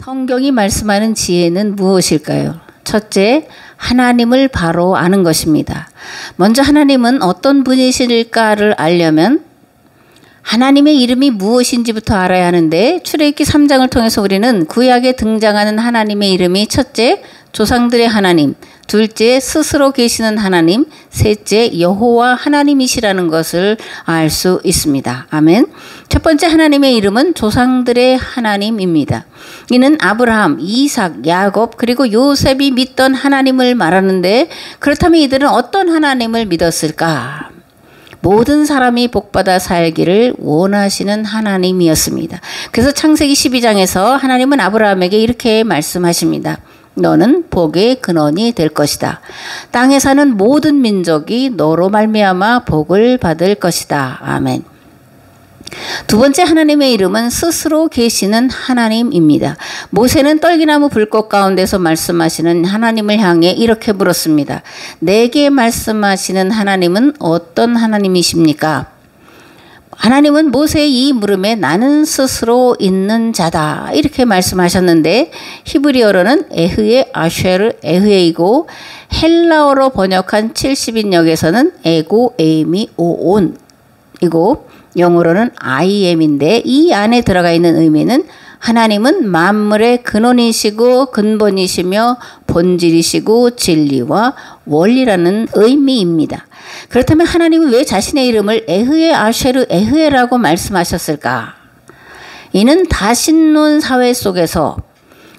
성경이 말씀하는 지혜는 무엇일까요? 첫째, 하나님을 바로 아는 것입니다. 먼저 하나님은 어떤 분이실까를 알려면 하나님의 이름이 무엇인지부터 알아야 하는데, 출애굽기 3장을 통해서 우리는 구약에 등장하는 하나님의 이름이 첫째, 조상들의 하나님, 둘째, 스스로 계시는 하나님, 셋째, 여호와 하나님이시라는 것을 알 수 있습니다. 아멘. 첫 번째 하나님의 이름은 조상들의 하나님입니다. 이는 아브라함, 이삭, 야곱 그리고 요셉이 믿던 하나님을 말하는데, 그렇다면 이들은 어떤 하나님을 믿었을까? 모든 사람이 복받아 살기를 원하시는 하나님이었습니다. 그래서 창세기 12장에서 하나님은 아브라함에게 이렇게 말씀하십니다. 너는 복의 근원이 될 것이다. 땅에 사는 모든 민족이 너로 말미암아 복을 받을 것이다. 아멘. 두 번째 하나님의 이름은 스스로 계시는 하나님입니다. 모세는 떨기나무 불꽃 가운데서 말씀하시는 하나님을 향해 이렇게 물었습니다. 내게 말씀하시는 하나님은 어떤 하나님이십니까? 하나님은 모세의 이 물음에 나는 스스로 있는 자다 이렇게 말씀하셨는데, 히브리어로는 에흐에 아쉐르 에흐에이고 헬라어로 번역한 70인역에서는 에고 에이미 오온이고 영어로는 I am인데, 이 안에 들어가 있는 의미는 하나님은 만물의 근원이시고 근본이시며 본질이시고 진리와 원리라는 의미입니다. 그렇다면 하나님은 왜 자신의 이름을 에흐에 아쉐르 에흐에라고 말씀하셨을까? 이는 다신론 사회 속에서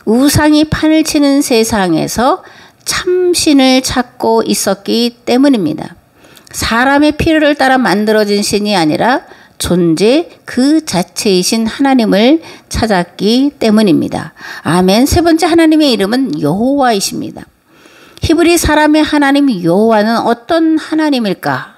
우상이 판을 치는 세상에서 참신을 찾고 있었기 때문입니다. 사람의 필요를 따라 만들어진 신이 아니라 존재 그 자체이신 하나님을 찾았기 때문입니다. 아멘. 세 번째 하나님의 이름은 여호와이십니다. 히브리 사람의 하나님 여호와는 어떤 하나님일까?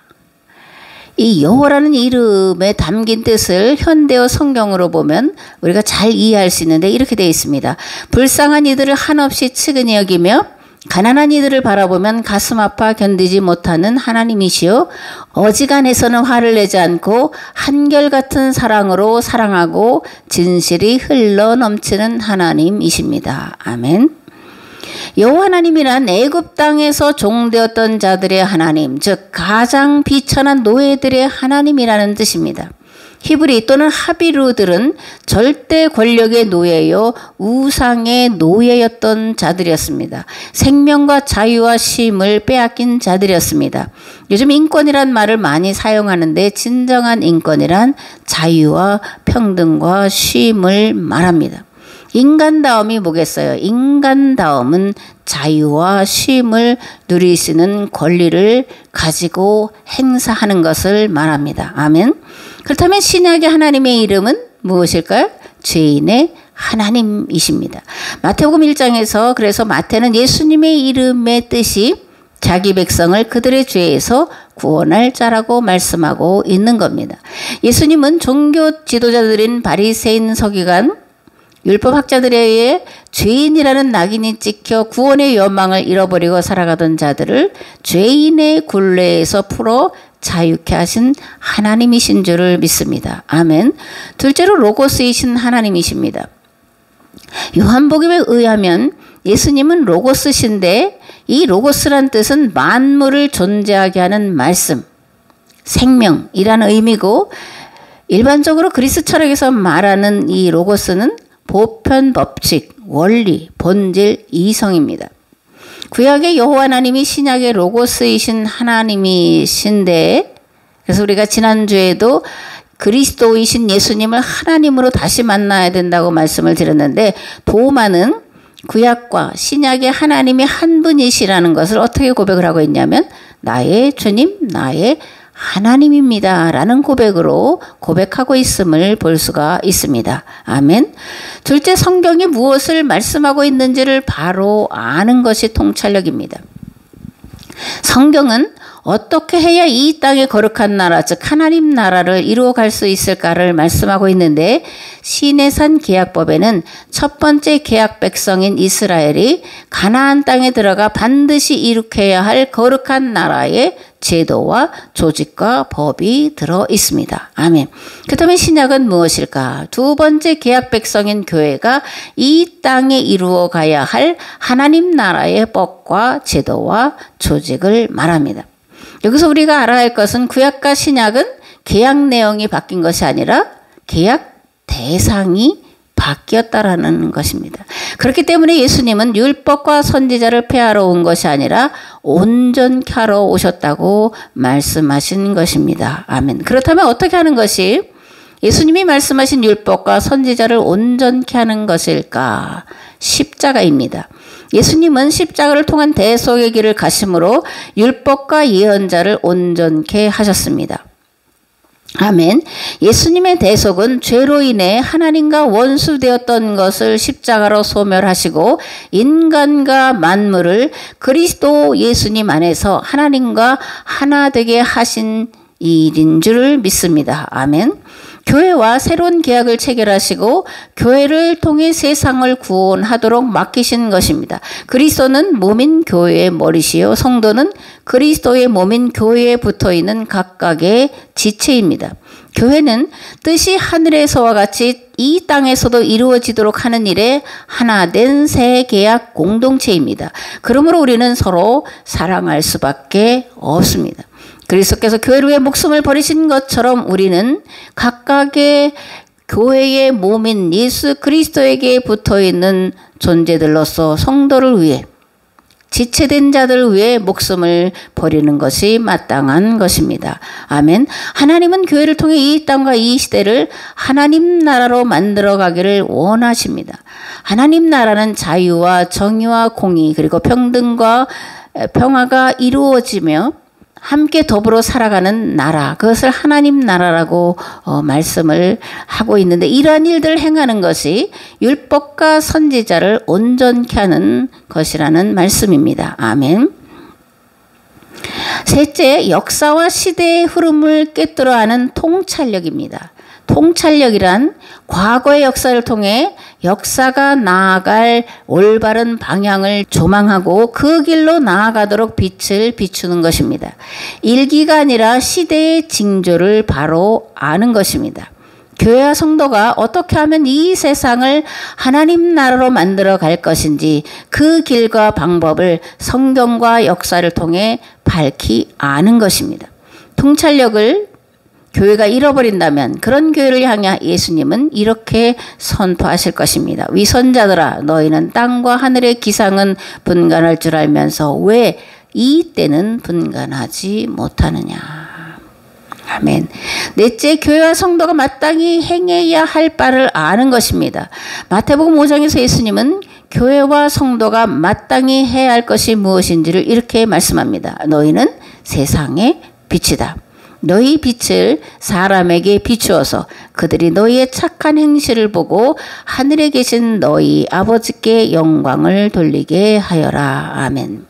이 여호와라는 이름에 담긴 뜻을 현대어 성경으로 보면 우리가 잘 이해할 수 있는데, 이렇게 되어 있습니다. 불쌍한 이들을 한없이 측은히 여기며 가난한 이들을 바라보면 가슴 아파 견디지 못하는 하나님이시요, 어지간해서는 화를 내지 않고 한결같은 사랑으로 사랑하고 진실이 흘러 넘치는 하나님이십니다. 아멘. 여호와 하나님이란 애굽 땅에서 종되었던 자들의 하나님, 즉 가장 비천한 노예들의 하나님이라는 뜻입니다. 히브리 또는 하비루들은 절대 권력의 노예요, 우상의 노예였던 자들이었습니다. 생명과 자유와 쉼을 빼앗긴 자들이었습니다. 요즘 인권이란 말을 많이 사용하는데, 진정한 인권이란 자유와 평등과 쉼을 말합니다. 인간다움이 뭐겠어요? 인간다움은 자유와 쉼을 누리시는 권리를 가지고 행사하는 것을 말합니다. 아멘. 그렇다면 신약의 하나님의 이름은 무엇일까요? 죄인의 하나님이십니다. 마태복음 1장에서 그래서 마태는 예수님의 이름의 뜻이 자기 백성을 그들의 죄에서 구원할 자라고 말씀하고 있는 겁니다. 예수님은 종교 지도자들인 바리새인 서기관 율법학자들에 의해 죄인이라는 낙인이 찍혀 구원의 여망을 잃어버리고 살아가던 자들을 죄인의 굴레에서 풀어 자유케 하신 하나님이신 줄을 믿습니다. 아멘. 둘째로 로고스이신 하나님이십니다. 요한복음에 의하면 예수님은 로고스신데, 이 로고스란 뜻은 만물을 존재하게 하는 말씀, 생명이라는 의미고, 일반적으로 그리스 철학에서 말하는 이 로고스는 보편, 법칙, 원리, 본질, 이성입니다. 구약의 여호와 하나님이 신약의 로고스이신 하나님이신데, 그래서 우리가 지난주에도 그리스도이신 예수님을 하나님으로 다시 만나야 된다고 말씀을 드렸는데, 도마는 구약과 신약의 하나님이 한 분이시라는 것을 어떻게 고백을 하고 있냐면, 나의 주님, 나의 하나님입니다 라는 고백으로 고백하고 있음을 볼 수가 있습니다. 아멘. 둘째, 성경이 무엇을 말씀하고 있는지를 바로 아는 것이 통찰력입니다. 성경은 어떻게 해야 이 땅의 거룩한 나라, 즉 하나님 나라를 이루어갈 수 있을까를 말씀하고 있는데, 시내산 계약법에는 첫 번째 계약 백성인 이스라엘이 가나안 땅에 들어가 반드시 이룩해야 할 거룩한 나라의 제도와 조직과 법이 들어 있습니다. 아멘. 그렇다면 신약은 무엇일까? 두 번째 계약 백성인 교회가 이 땅에 이루어 가야 할 하나님 나라의 법과 제도와 조직을 말합니다. 여기서 우리가 알아야 할 것은 구약과 신약은 계약 내용이 바뀐 것이 아니라 계약 대상이 바뀌었다라는 것입니다. 그렇기 때문에 예수님은 율법과 선지자를 폐하러 온 것이 아니라 온전케 하러 오셨다고 말씀하신 것입니다. 아멘. 그렇다면 어떻게 하는 것이 예수님이 말씀하신 율법과 선지자를 온전케 하는 것일까? 십자가입니다. 예수님은 십자가를 통한 대속의 길을 가심으로 율법과 예언자를 온전케 하셨습니다. 아멘. 예수님의 대속은 죄로 인해 하나님과 원수되었던 것을 십자가로 소멸하시고 인간과 만물을 그리스도 예수님 안에서 하나님과 하나 되게 하신 일인 줄 믿습니다. 아멘. 교회와 새로운 계약을 체결하시고 교회를 통해 세상을 구원하도록 맡기신 것입니다. 그리스도는 몸인 교회의 머리시요 성도는 그리스도의 몸인 교회에 붙어있는 각각의 지체입니다. 교회는 뜻이 하늘에서와 같이 이 땅에서도 이루어지도록 하는 일에 하나 된 새 계약 공동체입니다. 그러므로 우리는 서로 사랑할 수밖에 없습니다. 그리스도께서 교회를 위해 목숨을 버리신 것처럼 우리는 각각의 교회의 몸인 예수 그리스도에게 붙어있는 존재들로서 성도를 위해 지체된 자들을 위해 목숨을 버리는 것이 마땅한 것입니다. 아멘. 하나님은 교회를 통해 이 땅과 이 시대를 하나님 나라로 만들어 가기를 원하십니다. 하나님 나라는 자유와 정의와 공의 그리고 평등과 평화가 이루어지며 함께 더불어 살아가는 나라, 그것을 하나님 나라라고 말씀을 하고 있는데, 이러한 일들을 행하는 것이 율법과 선지자를 온전케 하는 것이라는 말씀입니다. 아멘. 셋째, 역사와 시대의 흐름을 꿰뚫어 하는 통찰력입니다. 통찰력이란 과거의 역사를 통해 역사가 나아갈 올바른 방향을 조망하고 그 길로 나아가도록 빛을 비추는 것입니다. 일기가 아니라 시대의 징조를 바로 아는 것입니다. 교회와 성도가 어떻게 하면 이 세상을 하나님 나라로 만들어 갈 것인지 그 길과 방법을 성경과 역사를 통해 밝히 아는 것입니다. 통찰력을 교회가 잃어버린다면 그런 교회를 향해 예수님은 이렇게 선포하실 것입니다. 위선자들아, 너희는 땅과 하늘의 기상은 분간할 줄 알면서 왜 이 때는 분간하지 못하느냐. 아멘. 넷째, 교회와 성도가 마땅히 행해야 할 바를 아는 것입니다. 마태복음 5장에서 예수님은 교회와 성도가 마땅히 해야 할 것이 무엇인지를 이렇게 말씀합니다. 너희는 세상의 빛이다. 너희 빛을 사람에게 비추어서 그들이 너희의 착한 행실을 보고 하늘에 계신 너희 아버지께 영광을 돌리게 하여라. 아멘.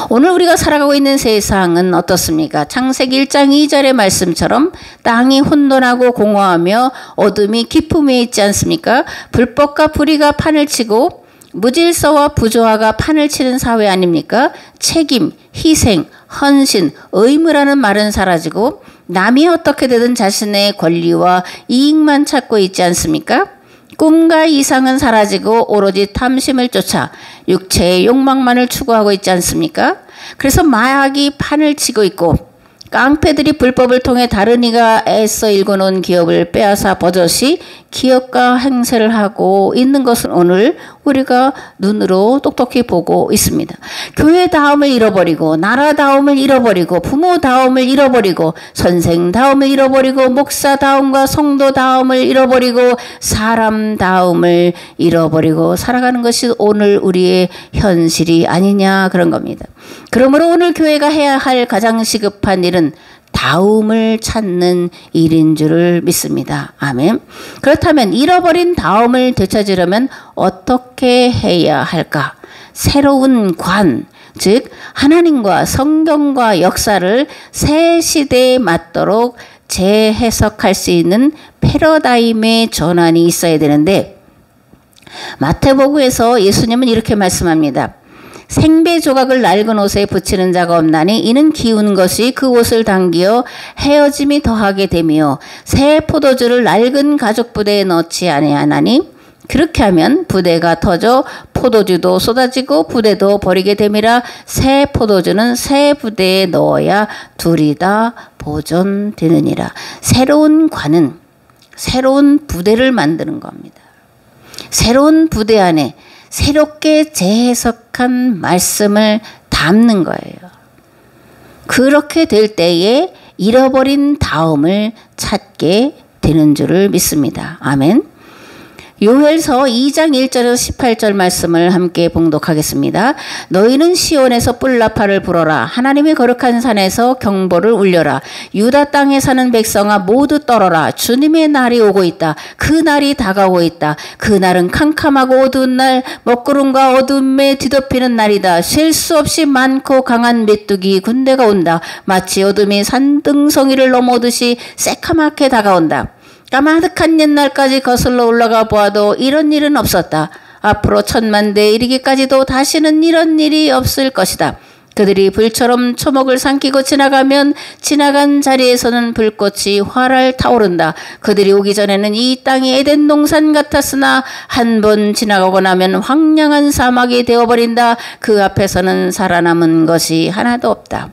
오늘 우리가 살아가고 있는 세상은 어떻습니까? 창세기 1장 2절의 말씀처럼 땅이 혼돈하고 공허하며 어둠이 깊음에 있지 않습니까? 불법과 불의가 판을 치고 무질서와 부조화가 판을 치는 사회 아닙니까? 책임, 희생, 헌신, 의무라는 말은 사라지고 남이 어떻게 되든 자신의 권리와 이익만 찾고 있지 않습니까? 꿈과 이상은 사라지고 오로지 탐심을 쫓아 육체의 욕망만을 추구하고 있지 않습니까? 그래서 마약이 판을 치고 있고 깡패들이 불법을 통해 다른 이가 애써 일궈놓은 기업을 빼앗아 버젓이 기업가 행세를 하고 있는 것은 오늘 우리가 눈으로 똑똑히 보고 있습니다. 교회다움을 잃어버리고 나라다움을 잃어버리고 부모다움을 잃어버리고 선생다움을 잃어버리고 목사다움과 성도다움을 잃어버리고 사람다움을 잃어버리고 살아가는 것이 오늘 우리의 현실이 아니냐 그런 겁니다. 그러므로 오늘 교회가 해야 할 가장 시급한 일은 다움을 찾는 일인 줄을 믿습니다. 아멘. 그렇다면 잃어버린 다움을 되찾으려면 어떻게 해야 할까? 새로운 관, 즉 하나님과 성경과 역사를 새 시대에 맞도록 재해석할 수 있는 패러다임의 전환이 있어야 되는데, 마태복음에서 예수님은 이렇게 말씀합니다. 생배 조각을 낡은 옷에 붙이는 자가 없나니 이는 기운 것이 그 옷을 당기어 헤어짐이 더하게 되며 새 포도주를 낡은 가죽 부대에 넣지 아니하나니 그렇게 하면 부대가 터져 포도주도 쏟아지고 부대도 버리게 됨이라. 새 포도주는 새 부대에 넣어야 둘이 다 보존되느니라. 새로운 관은 새로운 부대를 만드는 겁니다. 새로운 부대 안에 새롭게 재해석한 말씀을 담는 거예요. 그렇게 될 때에 잃어버린 다음을 찾게 되는 줄을 믿습니다. 아멘. 요엘서 2장 1절에서 18절 말씀을 함께 봉독하겠습니다. 너희는 시온에서 뿔나파를 불어라. 하나님의 거룩한 산에서 경보를 울려라. 유다 땅에 사는 백성아 모두 떨어라. 주님의 날이 오고 있다. 그 날이 다가오고 있다. 그 날은 캄캄하고 어두운 날, 먹구름과 어둠에 뒤덮이는 날이다. 셀 수 없이 많고 강한 메뚜기 군대가 온다. 마치 어둠이 산등성이를 넘어오듯이 새카맣게 다가온다. 까마득한 옛날까지 거슬러 올라가 보아도 이런 일은 없었다. 앞으로 1000만대에 이르기까지도 다시는 이런 일이 없을 것이다. 그들이 불처럼 초목을 삼키고 지나가면 지나간 자리에서는 불꽃이 활활 타오른다. 그들이 오기 전에는 이 땅이 에덴 동산 같았으나 한 번 지나가고 나면 황량한 사막이 되어버린다. 그 앞에서는 살아남은 것이 하나도 없다.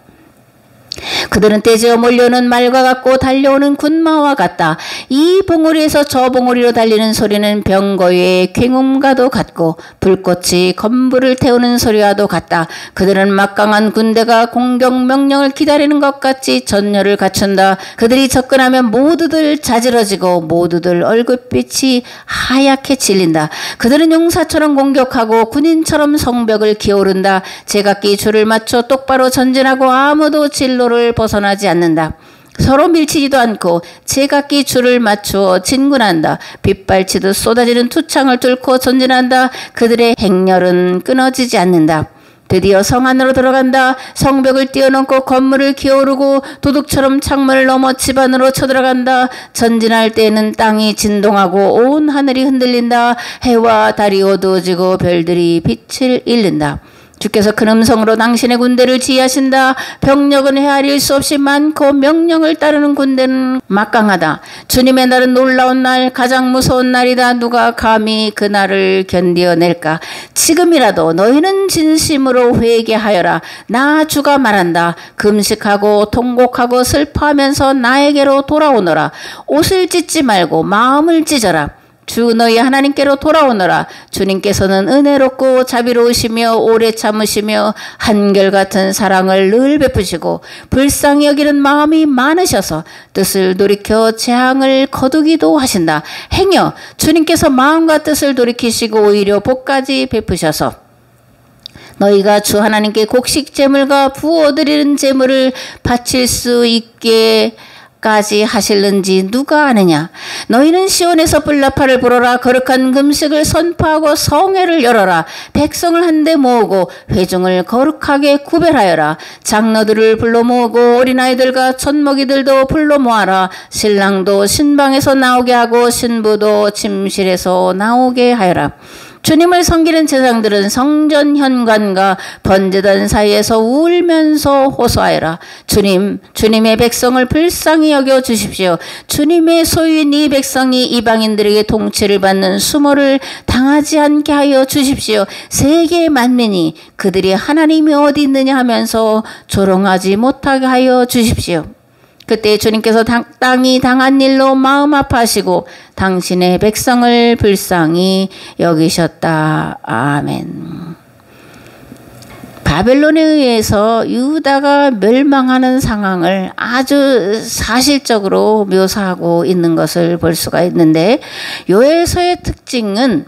그들은 떼지어 몰려오는 말과 같고 달려오는 군마와 같다. 이 봉우리에서 저 봉우리로 달리는 소리는 병거의 굉음과도 같고 불꽃이 건불을 태우는 소리와도 같다. 그들은 막강한 군대가 공격 명령을 기다리는 것 같이 전열을 갖춘다. 그들이 접근하면 모두들 자지러지고 모두들 얼굴빛이 하얗게 질린다. 그들은 용사처럼 공격하고 군인처럼 성벽을 기어오른다. 제각기 줄을 맞춰 똑바로 전진하고 아무도 진로를 벗어나지 않는다. 서로 밀치지도 않고 제각기 줄을 맞추어 진군한다. 빗발치듯 쏟아지는 투창을 뚫고 전진한다. 그들의 행렬은 끊어지지 않는다. 드디어 성 안으로 들어간다. 성벽을 뛰어넘고 건물을 기어오르고 도둑처럼 창문을 넘어 집 안으로 쳐들어간다. 전진할 때에는 땅이 진동하고 온 하늘이 흔들린다. 해와 달이 어두워지고 별들이 빛을 잃는다. 주께서 큰 음성으로 당신의 군대를 지휘하신다. 병력은 헤아릴 수 없이 많고 명령을 따르는 군대는 막강하다. 주님의 날은 놀라운 날, 가장 무서운 날이다. 누가 감히 그 날을 견디어낼까? 지금이라도 너희는 진심으로 회개하여라. 나 주가 말한다. 금식하고 통곡하고 슬퍼하면서 나에게로 돌아오너라. 옷을 찢지 말고 마음을 찢어라. 주 너희 하나님께로 돌아오너라. 주님께서는 은혜롭고 자비로우시며 오래 참으시며 한결같은 사랑을 늘 베푸시고 불쌍히 여기는 마음이 많으셔서 뜻을 돌이켜 재앙을 거두기도 하신다. 행여 주님께서 마음과 뜻을 돌이키시고 오히려 복까지 베푸셔서 너희가 주 하나님께 곡식 제물과 부어드리는 제물을 바칠 수 있게 까지 하실는지 누가 아느냐. 너희는 시온에서 뿔나파를 불어라. 거룩한 금식을 선포하고 성회를 열어라. 백성을 한데 모으고 회중을 거룩하게 구별하여라. 장로들을 불러 모으고 어린아이들과 젖먹이들도 불러 모아라. 신랑도 신방에서 나오게 하고 신부도 침실에서 나오게 하여라. 주님을 섬기는 제사장들은 성전 현관과 번제단 사이에서 울면서 호소하여라. 주님의 백성을 불쌍히 여겨 주십시오. 주님의 소유인 이 백성이 이방인들에게 통치를 받는 수모를 당하지 않게 하여 주십시오. 세계 만민이 그들이 하나님이 어디 있느냐 하면서 조롱하지 못하게 하여 주십시오. 그때 주님께서 땅이 당한 일로 마음 아파하시고 당신의 백성을 불쌍히 여기셨다. 아멘. 바벨론에 의해서 유다가 멸망하는 상황을 아주 사실적으로 묘사하고 있는 것을 볼 수가 있는데, 요엘서의 특징은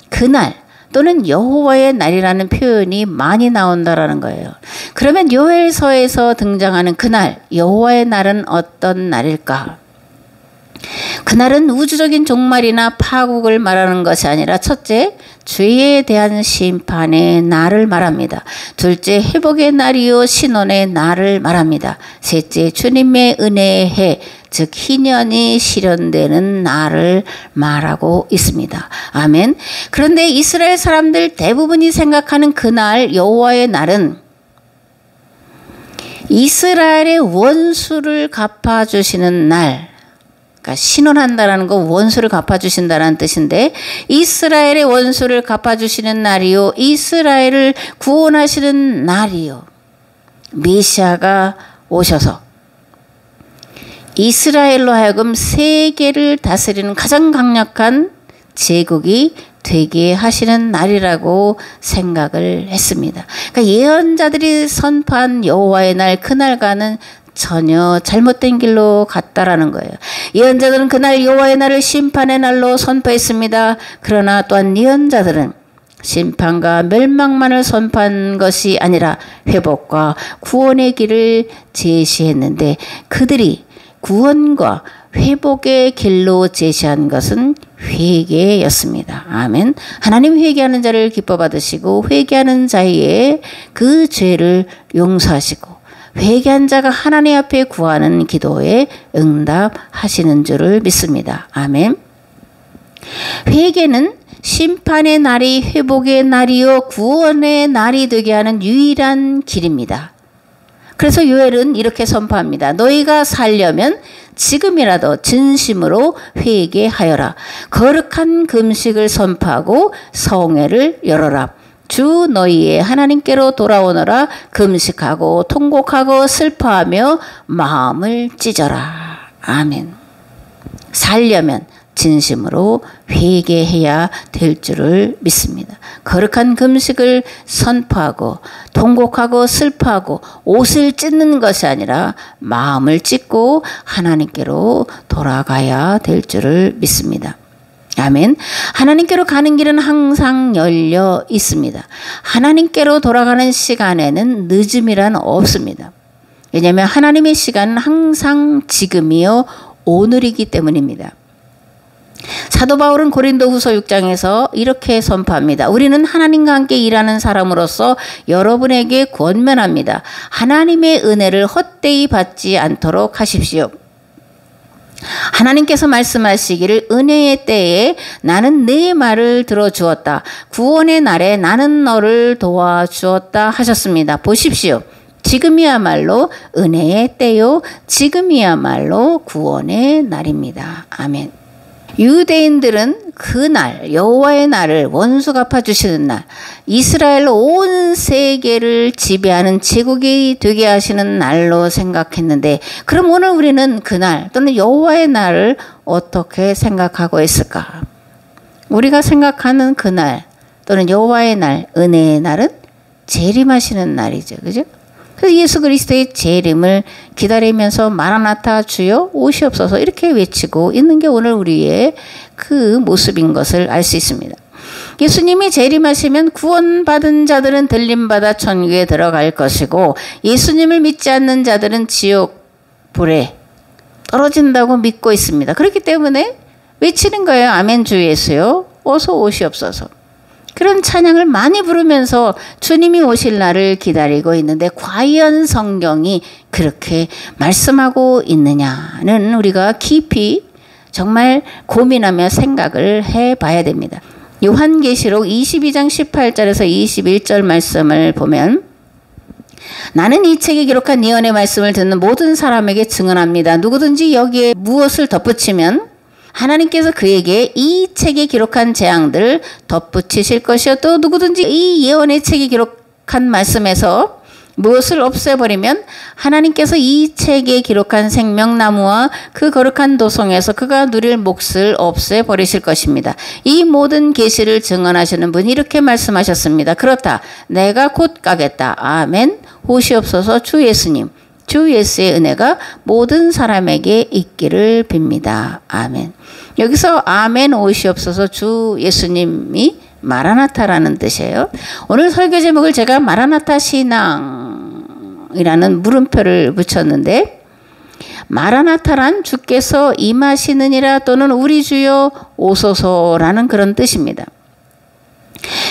그날 또는 여호와의 날이라는 표현이 많이 나온다라는 거예요. 그러면 요엘서에서 등장하는 그날, 여호와의 날은 어떤 날일까? 그날은 우주적인 종말이나 파국을 말하는 것이 아니라 첫째, 죄에 대한 심판의 날을 말합니다. 둘째, 회복의 날이요 신원의 날을 말합니다. 셋째, 주님의 은혜의 해, 즉 희년이 실현되는 날을 말하고 있습니다. 아멘. 그런데 이스라엘 사람들 대부분이 생각하는 그날 여호와의 날은 이스라엘의 원수를 갚아주시는 날, 그러니까 신원한다라는 거 원수를 갚아주신다라는 뜻인데, 이스라엘의 원수를 갚아주시는 날이요 이스라엘을 구원하시는 날이요 메시아가 오셔서 이스라엘로 하여금 세계를 다스리는 가장 강력한 제국이 되게 하시는 날이라고 생각을 했습니다. 그러니까 예언자들이 선포한 여호와의 날, 그날과는 전혀 잘못된 길로 갔다라는 거예요. 예언자들은 그날 여호와의 날을 심판의 날로 선포했습니다. 그러나 또한 예언자들은 심판과 멸망만을 선포한 것이 아니라 회복과 구원의 길을 제시했는데, 그들이 구원과 회복의 길로 제시한 것은 회개였습니다. 아멘. 하나님 회개하는 자를 기뻐 받으시고 회개하는 자의 그 죄를 용서하시고 회개한 자가 하나님 앞에 구하는 기도에 응답하시는 줄을 믿습니다. 아멘. 회개는 심판의 날이 회복의 날이요 구원의 날이 되게 하는 유일한 길입니다. 그래서 요엘은 이렇게 선포합니다. 너희가 살려면 지금이라도 진심으로 회개하여라. 거룩한 금식을 선포하고 성회를 열어라. 주 너희의 하나님께로 돌아오너라. 금식하고 통곡하고 슬퍼하며 마음을 찢어라. 아멘. 살려면 진심으로 회개해야 될 줄을 믿습니다. 거룩한 금식을 선포하고 통곡하고 슬퍼하고 옷을 찢는 것이 아니라 마음을 찢고 하나님께로 돌아가야 될 줄을 믿습니다. 아멘. 하나님께로 가는 길은 항상 열려 있습니다. 하나님께로 돌아가는 시간에는 늦음이란 없습니다. 왜냐하면 하나님의 시간은 항상 지금이요 오늘이기 때문입니다. 사도 바울은 고린도후서 6장에서 이렇게 선포합니다. 우리는 하나님과 함께 일하는 사람으로서 여러분에게 권면합니다. 하나님의 은혜를 헛되이 받지 않도록 하십시오. 하나님께서 말씀하시기를 은혜의 때에 나는 네 말을 들어주었다. 구원의 날에 나는 너를 도와주었다 하셨습니다. 보십시오. 지금이야말로 은혜의 때요. 지금이야말로 구원의 날입니다. 아멘. 유대인들은 그날 여호와의 날을 원수 갚아주시는 날, 이스라엘 온 세계를 지배하는 제국이 되게 하시는 날로 생각했는데, 그럼 오늘 우리는 그날 또는 여호와의 날을 어떻게 생각하고 있을까? 우리가 생각하는 그날 또는 여호와의 날, 은혜의 날은 재림하시는 날이죠. 그죠? 그래서 예수 그리스도의 재림을 기다리면서 마라나타 주여 오시옵소서 이렇게 외치고 있는 게 오늘 우리의 그 모습인 것을 알 수 있습니다. 예수님이 재림하시면 구원받은 자들은 들림받아 천국에 들어갈 것이고, 예수님을 믿지 않는 자들은 지옥 불에 떨어진다고 믿고 있습니다. 그렇기 때문에 외치는 거예요. 아멘 주 예수요 어서 오시옵소서. 그런 찬양을 많이 부르면서 주님이 오실 날을 기다리고 있는데, 과연 성경이 그렇게 말씀하고 있느냐는 우리가 깊이 정말 고민하며 생각을 해봐야 됩니다. 요한계시록 22장 18절에서 21절 말씀을 보면, 나는 이 책에 기록한 예언의 말씀을 듣는 모든 사람에게 증언합니다. 누구든지 여기에 무엇을 덧붙이면 하나님께서 그에게 이 책에 기록한 재앙들을 덧붙이실 것이요, 또 누구든지 이 예언의 책에 기록한 말씀에서 무엇을 없애버리면 하나님께서 이 책에 기록한 생명나무와 그 거룩한 도성에서 그가 누릴 몫을 없애버리실 것입니다. 이 모든 계시를 증언하시는 분이 이렇게 말씀하셨습니다. 그렇다. 내가 곧 가겠다. 아멘. 오시옵소서 주 예수님. 주 예수의 은혜가 모든 사람에게 있기를 빕니다. 아멘. 여기서 아멘 오시옵소서 주 예수님이 마라나타라는 뜻이에요. 오늘 설교 제목을 제가 마라나타 신앙이라는 물음표를 붙였는데, 마라나타란 주께서 임하시느니라 또는 우리 주여 오소서라는 그런 뜻입니다.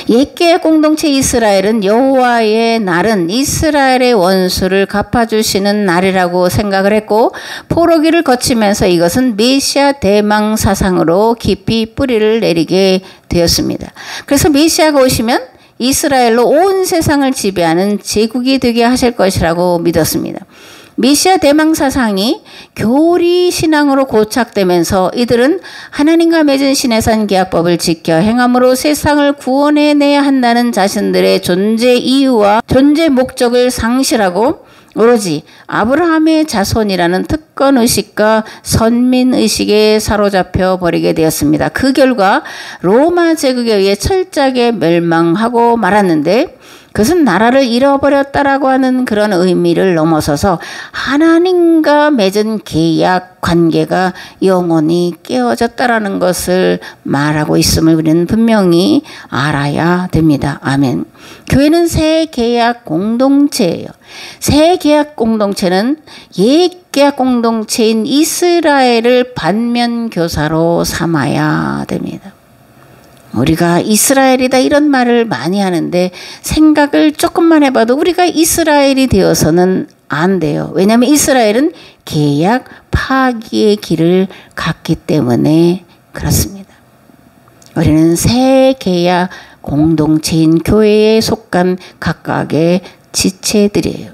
옛계약 공동체 이스라엘은 여호와의 날은 이스라엘의 원수를 갚아주시는 날이라고 생각을 했고, 포로기를 거치면서 이것은 메시아 대망 사상으로 깊이 뿌리를 내리게 되었습니다. 그래서 메시아가 오시면 이스라엘로 온 세상을 지배하는 제국이 되게 하실 것이라고 믿었습니다. 메시아 대망 사상이 교리 신앙으로 고착되면서 이들은 하나님과 맺은 시내산 계약법을 지켜 행함으로 세상을 구원해내야 한다는 자신들의 존재 이유와 존재 목적을 상실하고 오로지 아브라함의 자손이라는 특권의식과 선민의식에 사로잡혀 버리게 되었습니다. 그 결과 로마 제국에 의해 철저하게 멸망하고 말았는데, 그것은 나라를 잃어버렸다라고 하는 그런 의미를 넘어서서 하나님과 맺은 계약 관계가 영원히 깨어졌다라는 것을 말하고 있음을 우리는 분명히 알아야 됩니다. 아멘. 교회는 새 계약 공동체예요. 새 계약 공동체는 옛 계약 공동체인 이스라엘을 반면교사로 삼아야 됩니다. 우리가 이스라엘이다 이런 말을 많이 하는데 생각을 조금만 해봐도 우리가 이스라엘이 되어서는 안 돼요. 왜냐하면 이스라엘은 계약 파기의 길을 갔기 때문에 그렇습니다. 우리는 새 계약 공동체인 교회에 속한 각각의 지체들이에요.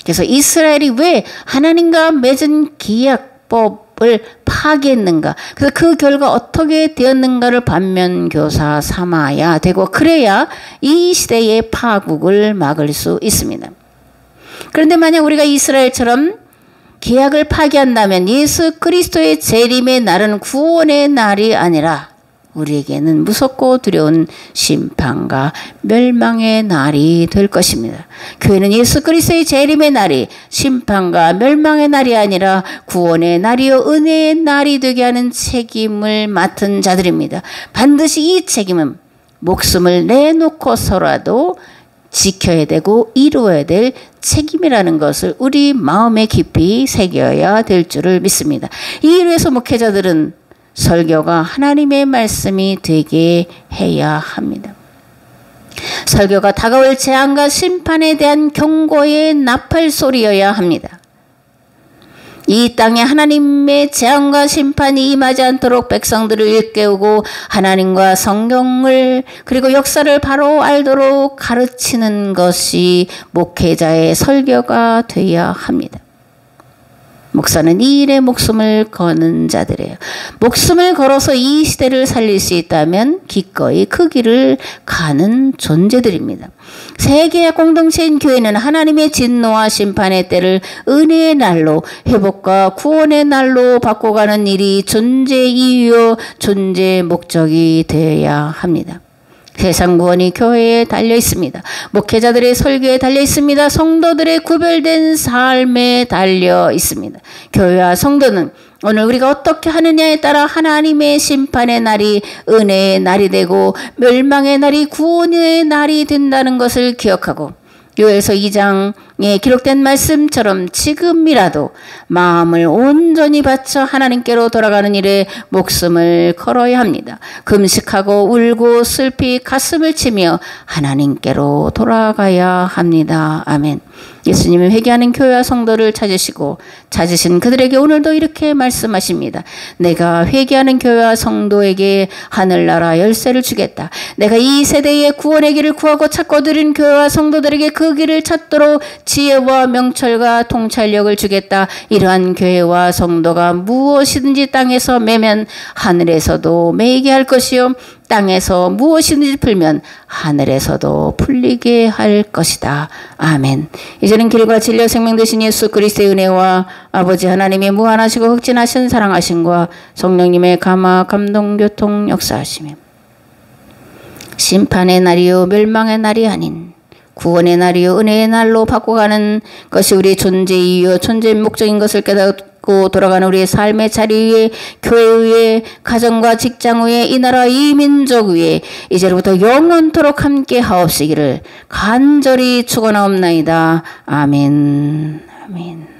그래서 이스라엘이 왜 하나님과 맺은 계약법을 파기했는가, 그래서 그 결과 어떻게 되었는가를 반면교사 삼아야 되고, 그래야 이 시대의 파국을 막을 수 있습니다. 그런데 만약 우리가 이스라엘처럼 계약을 파기한다면 예수 그리스도의 재림의 날은 구원의 날이 아니라 우리에게는 무섭고 두려운 심판과 멸망의 날이 될 것입니다. 교회는 예수 그리스도의 재림의 날이 심판과 멸망의 날이 아니라 구원의 날이요 은혜의 날이 되게 하는 책임을 맡은 자들입니다. 반드시 이 책임은 목숨을 내놓고서라도 지켜야 되고 이루어야 될 책임이라는 것을 우리 마음에 깊이 새겨야 될 줄을 믿습니다. 이를 위해서 목회자들은 설교가 하나님의 말씀이 되게 해야 합니다. 설교가 다가올 재앙과 심판에 대한 경고의 나팔소리여야 합니다. 이 땅에 하나님의 재앙과 심판이 임하지 않도록 백성들을 일깨우고 하나님과 성경을 그리고 역사를 바로 알도록 가르치는 것이 목회자의 설교가 되어야 합니다. 목사는 이 일에 목숨을 거는 자들이에요. 목숨을 걸어서 이 시대를 살릴 수 있다면 기꺼이 그 길을 가는 존재들입니다. 세계의 공동체인 교회는 하나님의 진노와 심판의 때를 은혜의 날로 회복과 구원의 날로 바꿔가는 일이 존재 이유요 존재 목적이 되어야 합니다. 세상 구원이 교회에 달려 있습니다. 목회자들의 설교에 달려 있습니다. 성도들의 구별된 삶에 달려 있습니다. 교회와 성도는 오늘 우리가 어떻게 하느냐에 따라 하나님의 심판의 날이 은혜의 날이 되고 멸망의 날이 구원의 날이 된다는 것을 기억하고, 요엘서 2장에 기록된 말씀처럼 지금이라도 마음을 온전히 바쳐 하나님께로 돌아가는 일에 목숨을 걸어야 합니다. 금식하고 울고 슬피 가슴을 치며 하나님께로 돌아가야 합니다. 아멘. 예수님은 회개하는 교회와 성도를 찾으시고 찾으신 그들에게 오늘도 이렇게 말씀하십니다. 내가 회개하는 교회와 성도에게 하늘나라 열쇠를 주겠다. 내가 이 세대의 구원의 길을 구하고 찾고 들인 교회와 성도들에게 그 길을 찾도록 지혜와 명철과 통찰력을 주겠다. 이러한 교회와 성도가 무엇이든지 땅에서 매면 하늘에서도 매이게 할 것이요 땅에서 무엇이든지 풀면 하늘에서도 풀리게 할 것이다. 아멘. 이제는 길과 진리와 생명 되신 예수 그리스도의 은혜와 아버지 하나님의 무한하시고 흑진하신 사랑하심과 성령님의 감화 감동 교통 역사하시며 심판의 날이요 멸망의 날이 아닌 구원의 날이요 은혜의 날로 바꿔가는 것이 우리의 존재 이유요 존재 목적인 것을 깨닫고 돌아가는 우리의 삶의 자리 위에, 교회 위에, 가정과 직장 위에, 이 나라 이 민족 위에 이제로부터 영원토록 함께 하옵시기를 간절히 축원하옵나이다. 아멘. 아멘.